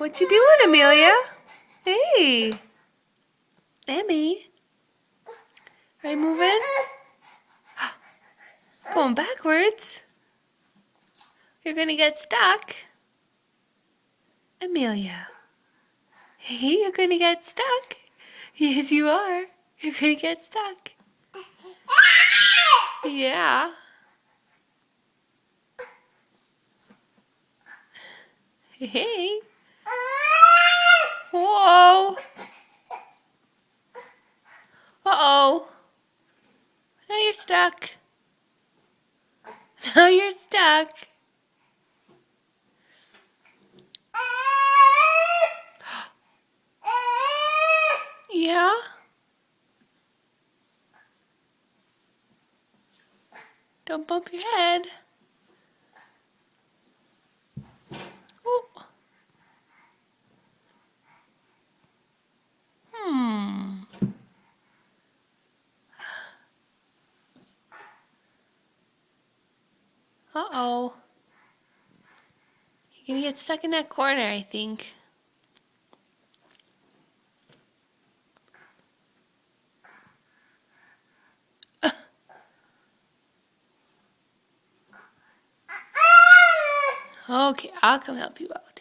What you doing, Amelia? Hey, Emmy. Are you moving? Going backwards. You're gonna get stuck. Amelia. Hey, you're gonna get stuck. Yes, you are. You're gonna get stuck. Yeah. Hey. Whoa. Uh-oh. Now you're stuck. Now you're stuck. Yeah? Don't bump your head. Oh. Hmm. Uh-oh. You're gonna get stuck in that corner, I think. Okay, I'll come help you out.